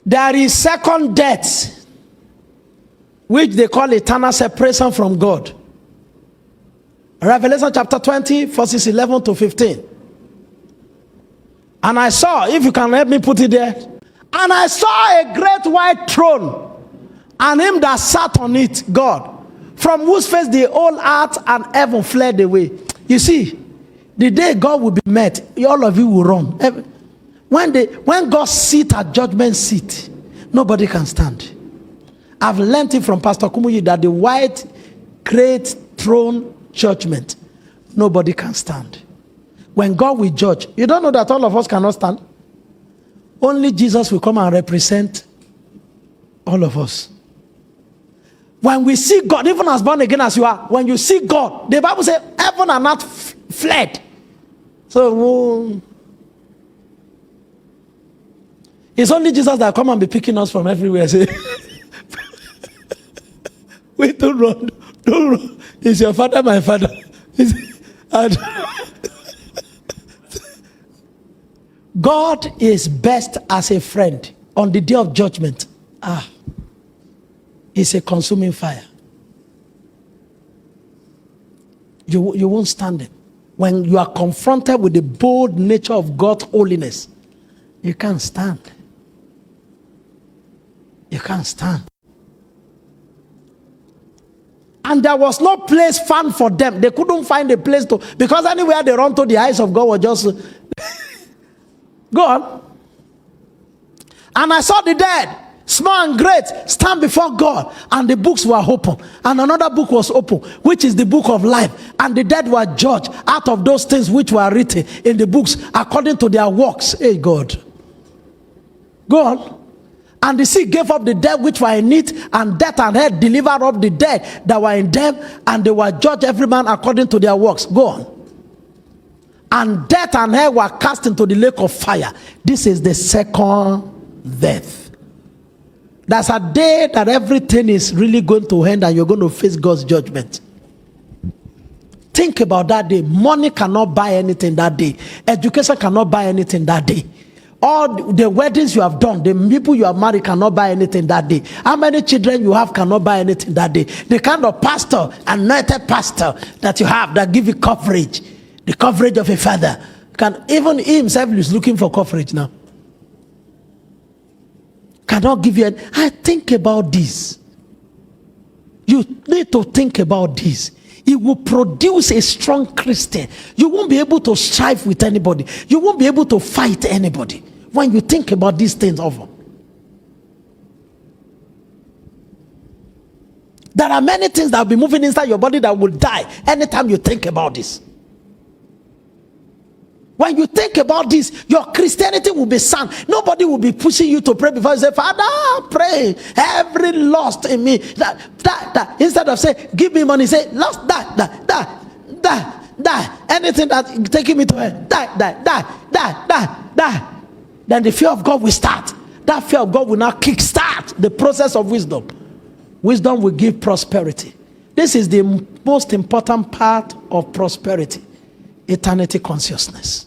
There is second death, which they call eternal separation from God. Revelation chapter 20, verses 11 to 15. And I saw, if you can help me put it there, and I saw a great white throne, and him that sat on it, God, from whose face the whole earth and heaven fled away. You see, the day God will be met, all of you will run. When God sits at judgment seat, nobody can stand. I've learned it from Pastor Kumuyi that the white great throne judgment, nobody can stand. When God will judge, you don't know that all of us cannot stand? Only Jesus will come and represent all of us. When we see God, even as born again as you are, when you see God, the Bible says heaven and earth fled. So it's only Jesus that come and be picking us from everywhere. Say, wait, don't run, don't run. Is your father my father? God is best as a friend on the day of judgment. It's a consuming fire. You won't stand it. When you are confronted with the bold nature of God's holiness, you can't stand. You can't stand. And there was no place found for them. They couldn't find a place to, because anywhere they run to, the eyes of God were just go on. And I saw the dead, small and great, stand before God, and the books were open, and another book was open, which is the book of life, and the dead were judged out of those things which were written in the books according to their works. Hey God, go on. And the sea gave up the dead which were in it, and death and hell delivered up the dead that were in them, and they were judged every man according to their works. Go on. And death and hell were cast into the lake of fire. This is the second death. That's a day that everything is really going to end and you're going to face God's judgment. Think about that day. Money cannot buy anything that day. Education cannot buy anything that day. All the weddings you have done, the people you have married cannot buy anything that day. How many children you have cannot buy anything that day. The kind of pastor, anointed pastor that you have that give you coverage, the coverage of a father, can even he himself is looking for coverage now. Cannot give you I think about this. You need to think about this. It will produce a strong Christian. You won't be able to strive with anybody. You won't be able to fight anybody when you think about these things over. There are many things that will be moving inside your body that will die anytime you think about this. When you think about this, your Christianity will be sound. Nobody will be pushing you to pray before you say, Father, pray. Every lust in me. That. Instead of saying, give me money, say, lust, die. Anything that taking me to hell, die. Then the fear of God will start. That fear of God will now kickstart the process of wisdom. Wisdom will give prosperity. This is the most important part of prosperity. Eternity consciousness.